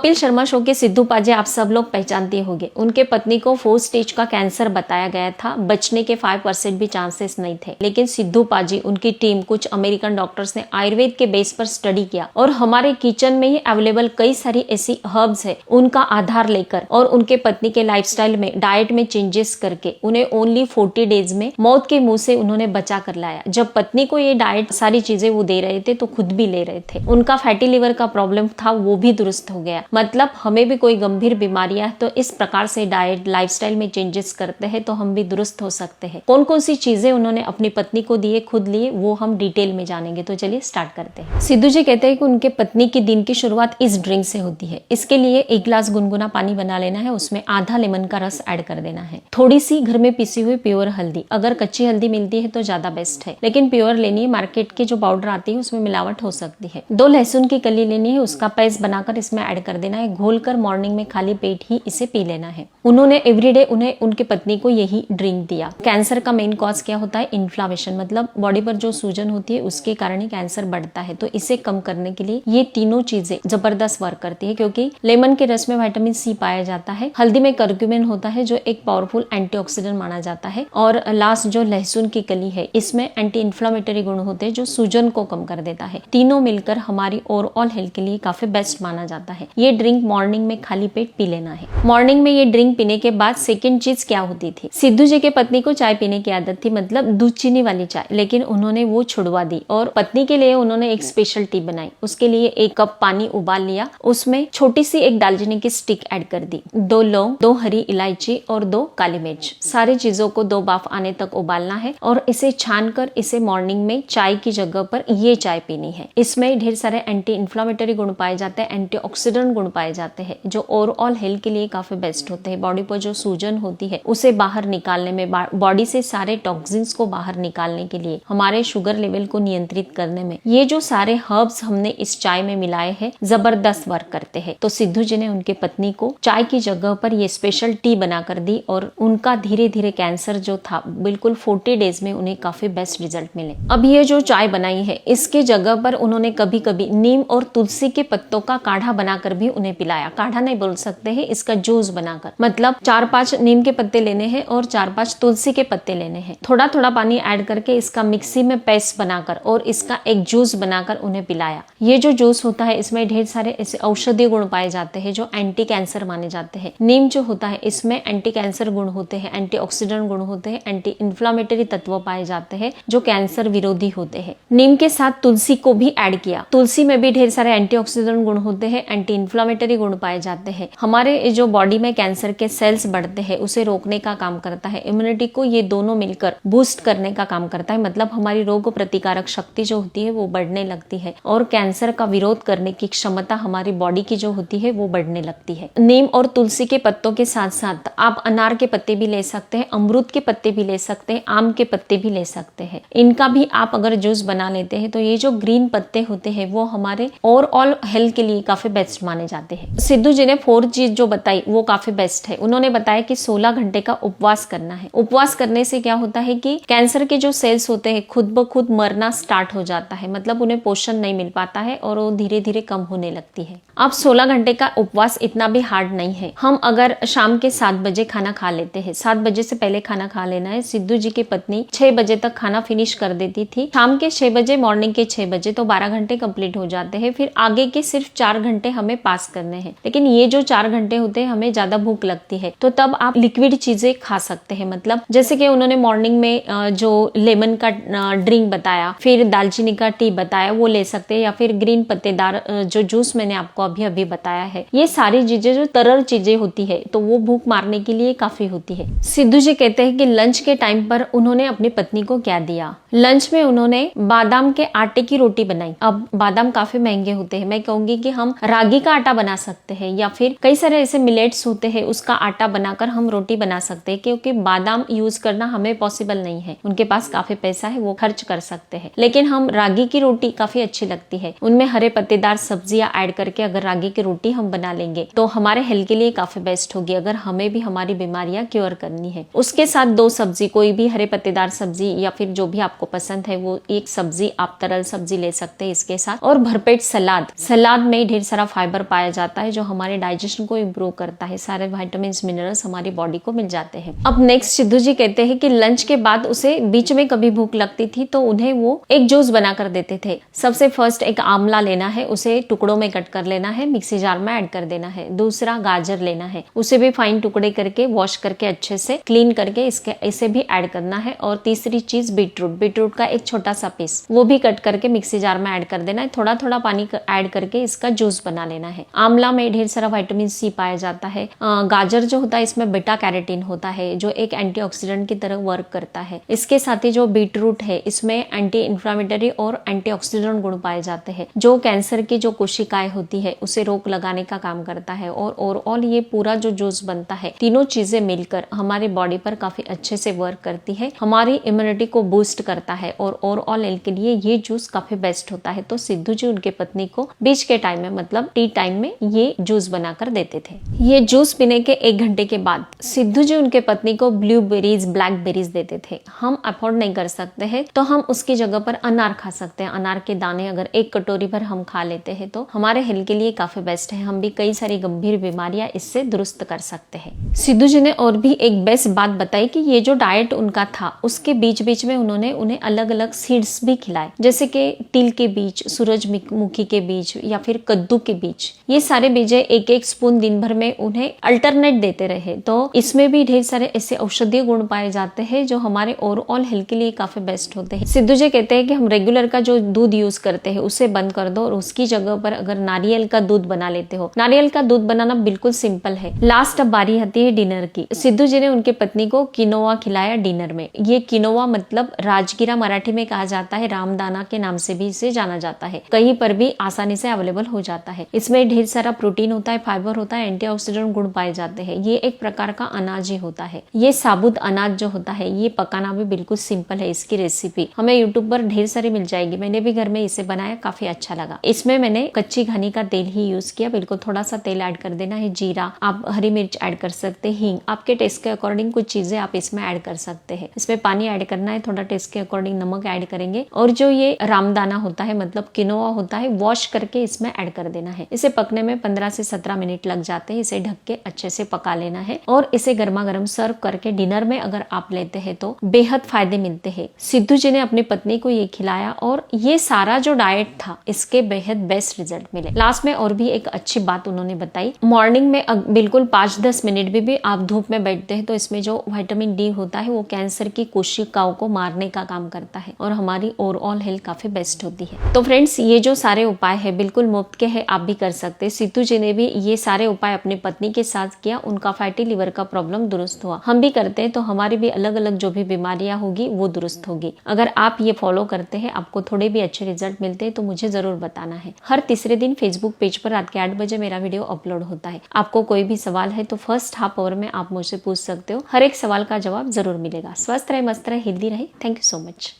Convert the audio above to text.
Kapil Sharma show के सिद्धू पाजी आप सब लोग पहचानते होंगे। उनके पत्नी को 4 स्टेज का कैंसर बताया गया था, बचने के 5% भी चांसेस नहीं थे। लेकिन सिद्धू पाजी, उनकी टीम, कुछ अमेरिकन डॉक्टर्स ने आयुर्वेद के बेस पर स्टडी किया और हमारे किचन में ही अवेलेबल कई सारी ऐसी हर्ब्स है, उनका आधार लेकर और उनके पत्नी के लाइफस्टाइल में, डाइट में चेंजेस करके उन्हें ओनली 40 डेज में मौत के मुंह से उन्होंने बचा कर लाया। जब पत्नी को ये डाइट सारी चीजें वो दे रहे थे तो खुद भी ले रहे थे। उनका फैटी लिवर का प्रॉब्लम था, वो भी दुरुस्त हो गया। मतलब हमें भी कोई गंभीर बीमारियां है तो इस प्रकार से डाइट लाइफस्टाइल में चेंजेस करते हैं तो हम भी दुरुस्त हो सकते हैं। कौन कौन सी चीजें उन्होंने अपनी पत्नी को दिए, खुद लिए, वो हम डिटेल में जानेंगे। तो चलिए स्टार्ट करते हैं। सिद्धू जी कहते हैं कि उनके पत्नी की दिन की शुरुआत इस ड्रिंक से होती है। इसके लिए 1 गिलास गुनगुना पानी बना लेना है, उसमें आधा लेमन का रस ऐड कर देना है। थोड़ी सी घर में पिसी हुई प्योर हल्दी, अगर कच्ची हल्दी मिलती है तो ज्यादा बेस्ट है, लेकिन प्योर लेनी है। मार्केट की जो पाउडर आती है उसमें मिलावट हो सकती है। 2 लहसुन की कली लेनी है, उसका पेस्ट बनाकर इसमें ऐड कर देना है। घोलकर मॉर्निंग में खाली पेट ही इसे पी लेना है। उन्होंने एवरीडे उनके पत्नी को यही ड्रिंक दिया। कैंसर का मेन कॉज क्या होता है? इन्फ्लामेशन, मतलब बॉडी पर जो सूजन होती है उसके कारण ही कैंसर बढ़ता है। तो इसे कम करने के लिए ये तीनों चीजें जबरदस्त वर्क करती है, क्योंकि लेमन के रस में विटामिन सी पाया जाता है, हल्दी में करक्यूमिन होता है जो एक पावरफुल एंटीऑक्सीडेंट माना जाता है, और लास्ट जो लहसुन की कली है इसमें एंटी इन्फ्लामेटरी गुण होते हैं जो सूजन को कम कर देता है। तीनों मिलकर हमारी ओवरऑल हेल्थ के लिए काफी बेस्ट माना जाता है। ये ड्रिंक मॉर्निंग में खाली पेट पी लेना है। मॉर्निंग में ये ड्रिंक पीने के बाद सेकंड चीज क्या होती थी? सिद्धू जी के पत्नी को चाय पीने की आदत थी, मतलब दूध चीनी वाली चाय, लेकिन उन्होंने वो छुड़वा दी और पत्नी के लिए उन्होंने एक स्पेशल टी बनाई। उसके लिए 1 कप पानी उबाल लिया, उसमें छोटी सी 1 दालचीनी की स्टिक ऐड कर दी, 2 लौंग, 2 हरी इलायची और 2 काली मिर्च। सारी चीजों को 2 बाफ आने तक उबालना है और इसे छान कर इसे मॉर्निंग में चाय की जगह पर ये चाय पीनी है। इसमें ढेर सारे एंटी इन्फ्लामेटरी गुण पाए जाते हैं, एंटीऑक्सीडेंट गुण पाए जाते हैं जो ओवरऑल हेल्थ के लिए काफी बेस्ट होते हैं। बॉडी पर जो सूजन होती है उसे बाहर निकालने में, बॉडी से सारे टॉक्सिन्स को बाहर निकालने के लिए, हमारे शुगर लेवल को नियंत्रित करने में ये जो सारे हर्ब्स हमने इस चाय में मिलाए हैं जबरदस्त वर्क करते हैं। तो सिद्धू जी ने उनके पत्नी को चाय की जगह पर ये स्पेशल टी बनाकर दी और उनका धीरे धीरे कैंसर जो था बिल्कुल 40 डेज में उन्हें काफी बेस्ट रिजल्ट मिले। अब ये जो चाय बनाई है इसके जगह पर उन्होंने कभी कभी नीम और तुलसी के पत्तों का काढ़ा बनाकर भी उन्हें पिलाया। काढ़ा नहीं बोल सकते हैं, इसका जूस बनाकर, मतलब 4-5 नीम के पत्ते लेने हैं और 4-5 तुलसी के पत्ते लेने हैं। थोड़ा थोड़ा पानी ऐड करके इसका मिक्सी में पेस्ट बनाकर और इसका एक जूस बनाकर उन्हें पिलाया। ये जो जूस होता है इसमें ढेर सारे ऐसे औषधीय गुण पाए जाते हैं जो एंटी कैंसर माने जाते हैं। नीम जो होता है इसमें एंटी कैंसर गुण होते हैं, एंटीऑक्सीडेंट गुण होते हैं, एंटी इन्फ्लामेटरी तत्व पाए जाते हैं जो कैंसर विरोधी होते हैं। नीम के साथ तुलसी को भी ऐड किया। तुलसी में भी ढेर सारे एंटीऑक्सीडेंट गुण होते हैं, एंटी इन्फ्लामेटरी गुण पाए जाते हैं। हमारे जो बॉडी में कैंसर के सेल्स बढ़ते हैं उसे रोकने का काम करता है। इम्यूनिटी को ये दोनों मिलकर बूस्ट करने का काम करता है, मतलब हमारी रोग प्रतिकारक शक्ति जो होती है वो बढ़ने लगती है और कैंसर का विरोध करने की क्षमता हमारी बॉडी की जो होती है वो बढ़ने लगती है। नीम और तुलसी के पत्तों के साथ साथ आप अनार के पत्ते भी ले सकते हैं, अमरूद के पत्ते भी ले सकते हैं, आम के पत्ते भी ले सकते हैं। इनका भी आप अगर जूस बना लेते हैं तो ये जो ग्रीन पत्ते होते हैं वो हमारे ओवरऑल हेल्थ के लिए काफी बेस्ट माने जाते हैं। सिद्धू जी ने 4 चीज जो बताई वो काफी बेस्ट है। उन्होंने बताया कि 16 घंटे का उपवास करना है। उपवास करने से क्या होता है कि कैंसर के जो सेल्स होते हैं खुद ब खुद मरना स्टार्ट हो जाता है, मतलब उन्हें पोषण नहीं मिल पाता है और वो धीरे धीरे कम होने लगती है। अब 16 घंटे का उपवास इतना भी हार्ड नहीं है। हम अगर शाम के 7 बजे खाना खा लेते हैं, 7 बजे से पहले खाना खा लेना है। सिद्धू जी की पत्नी 6 बजे तक खाना फिनिश कर देती थी। शाम के 6 बजे, मॉर्निंग के 6 बजे, तो 12 घंटे कंप्लीट हो जाते हैं। फिर आगे के सिर्फ 4 घंटे हमें पास करने हैं। लेकिन ये जो 4 घंटे होते हैं हमें ज्यादा भूख लगती है तो तब आप लिक्विड चीजें खा सकते हैं, मतलब जैसे कि उन्होंने मॉर्निंग में जो लेमन का ड्रिंक बताया, फिर दालचीनी का टी बताया, वो ले सकते हैं, या फिर ग्रीन पत्तेदार जो जूस मैंने आपको अभी अभी बताया है। ये सारी चीजें जो तरल चीजें होती है तो वो भूख मारने के लिए काफी होती है। सिद्धू जी कहते हैं कि लंच के टाइम पर उन्होंने अपनी पत्नी को क्या दिया। लंच में उन्होंने बादाम के आटे की रोटी बनाई। अब बादाम काफी महंगे होते हैं, मैं कहूंगी कि हम रागी का आटा बना सकते हैं या फिर कई सारे ऐसे मिलेट्स होते हैं उसका आटा बनाकर हम रोटी बना सकते हैं, क्योंकि बादाम यूज करना हमें पॉसिबल नहीं है। उनके पास काफी पैसा है, वो खर्च कर सकते हैं, लेकिन हम रागी की रोटी काफी अच्छी लगती है। उनमें हरे पत्तेदार सब्जियां ऐड करके अगर रागी की रोटी हम बना लेंगे तो हमारे हेल्थ के लिए काफी बेस्ट होगी, अगर हमें भी हमारी बीमारियां क्योर करनी है। उसके साथ 2 सब्जी, कोई भी हरे पत्तेदार सब्जी या फिर जो भी आपको पसंद है वो एक सब्जी आप तरल सब्जी ले सकते हैं इसके साथ, और भरपेट सलाद। सलाद में ढेर सारा फाइबर पाया जाता है जो हमारे डाइजेशन को इम्प्रूव करता है। सारे विटामिन मिनरल्स हमारी बॉडी को मिल जाते हैं। अब नेक्स्ट सिद्धू जी कहते हैं कि लंच के बाद उसे बीच में कभी भूख लगती थी तो उन्हें वो एक जूस बनाकर देते थे। सबसे फर्स्ट एक आंवला लेना है, उसे टुकड़ों में कट कर लेना है, मिक्सी जार में ऐड कर देना है। दूसरा गाजर लेना है, उसे भी फाइन टुकड़े करके वॉश करके अच्छे से क्लीन करके इसे भी ऐड करना है। और तीसरी चीज बीटरूट का एक छोटा सा पीस वो भी कट करके मिक्सी जार में ऐड कर देना है। थोड़ा थोड़ा पानी ऐड करके इसका जूस बना लेना है। आंवला में ढेर सारा विटामिन सी पाया जाता है। गाजर जो होता है इसमें बीटा कैरोटीन होता है जो एक एंटीऑक्सीडेंट की तरह वर्क करता है। इसके साथ ही जो बीटरूट है इसमें एंटी इंफ्लेमेटरी और एंटीऑक्सीडेंट गुण पाए जाते हैं जो कैंसर की जो कोशिकाएं होती है उसे रोक लगाने का काम करता है। और ओवरऑल ये पूरा जो जूस बनता है तीनों चीजें मिलकर हमारी बॉडी पर काफी अच्छे से वर्क करती है, हमारी इम्यूनिटी को बूस्ट करता है और ओवरऑल हेल्थ के लिए ये जूस काफी बेस्ट होता है। तो सिद्धू जी उनके पत्नी को बीच के टाइम में मतलब टी टाइम में ये जूस बनाकर देते थे। ये जूस पीने के 1 घंटे के बाद सिद्धू जी उनके पत्नी को ब्लूबेरीज ब्लैकबेरीज देते थे। हम अफोर्ड नहीं कर सकते हैं तो हम उसकी जगह पर अनार खा सकते हैं। अनार के दाने अगर 1 कटोरी भर हम खा लेते हैं तो हमारे हेल्थ के लिए काफी बेस्ट है। हम भी कई सारी गंभीर बीमारियां इससे दुरुस्त कर सकते हैं। सिद्धू जी ने और भी एक बेस्ट बात बताई कि ये जो डाइट उनका था उसके बीच बीच में उन्होंने उन्हें अलग अलग सीड्स भी खिलाए, जैसे कि तिल के बीज, सूरजमुखी के बीज या फिर कद्दू के बीज। ये सारे बीजे 1-1 स्पून दिन भर में उन्हें अल्टरनेट देते रहे। तो इसमें भी ढेर सारे ऐसे औषधीय गुण पाए जाते हैं जो हमारे ओवरऑल हेल्थ के लिए काफी बेस्ट होते हैं। सिद्धू जी कहते हैं कि हम रेगुलर का जो दूध यूज करते हैं उसे बंद कर दो और उसकी जगह पर अगर नारियल का दूध बना लेते हो। नारियल का दूध बनाना बिल्कुल सिंपल है। लास्ट अब बारी आती है डिनर की। सिद्धू जी ने उनके पत्नी को किनोवा खिलाया डिनर में। ये किनोवा मतलब राजगिरा मराठी में कहा जाता है, रामदाना के नाम से भी इसे जाना जाता है। कहीं पर भी आसानी से अवेलेबल हो जाता है। इसमें ढेर सारा प्रोटीन होता है, फाइबर होता है, एंटीऑक्सीडेंट गुण पाए जाते हैं। ये एक प्रकार का अनाज ही होता है। ये साबुत अनाज जो होता है ये पकाना भी बिल्कुल सिंपल है। इसकी रेसिपी हमें यूट्यूब पर ढेर सारी मिल जाएगी। मैंने भी घर में इसे बनाया, काफी अच्छा लगा। इसमें मैंने कच्ची घनी का तेल ही यूज किया। बिल्कुल थोड़ा सा तेल ऐड कर देना है। जीरा, आप हरी मिर्च ऐड कर सकते हैं, हींग, आपके टेस्ट के अकॉर्डिंग कुछ चीजें आप इसमें ऐड कर सकते हैं। इसमें पानी ऐड करना है, थोड़ा टेस्ट के अकॉर्डिंग नमक ऐड करेंगे। और जो ये रामदाना होता है मतलब किनोवा होता है, वॉश करके इसमें ऐड कर देना है। इसे पकने में 15 से 17 मिनट लग जाते हैं। इसे ढक के अच्छे से पका लेना है और इसे गर्मा गर्म सर्व करके डिनर में अगर आप लेते हैं तो बेहद फायदे मिलते हैं। सिद्धू जी ने अपनी पत्नी को ये खिलाया और ये सारा जो डाइट था इसके बेहद बेस्ट रिजल्ट मिले। लास्ट में और भी एक अच्छी बात उन्होंने बताई, मॉर्निंग में बिल्कुल 5-10 मिनट भी आप धूप में बैठते हैं तो इसमें जो विटामिन डी होता है वो कैंसर की कोशिकाओं को मारने का काम करता है और हमारी ओवरऑल हेल्थ काफी बेस्ट होती है। तो फ्रेंड्स ये जो सारे उपाय है बिल्कुल मुफ्त के है, आप भी कर सकते हैं। सिद्धू जी ने भी ये सारे उपाय अपनी पत्नी के साथ किया, उनका फैटी लिवर का प्रॉब्लम दुरुस्त हुआ। हम भी करते हैं तो हमारी भी अलग अलग जो भी बीमारियां होगी वो दुरुस्त होगी। अगर आप ये फॉलो करते हैं, आपको थोड़े भी अच्छे रिजल्ट मिलते हैं तो मुझे जरूर बताना है। हर तीसरे दिन फेसबुक पेज पर रात के 8 बजे मेरा वीडियो अपलोड होता है। आपको कोई भी सवाल है तो फर्स्ट हाफ आवर में आप मुझसे पूछ सकते हो। हर एक सवाल का जवाब जरूर मिलेगा। स्वस्थ रहे, मस्त रहे, हेल्दी रहे। Thank you so much.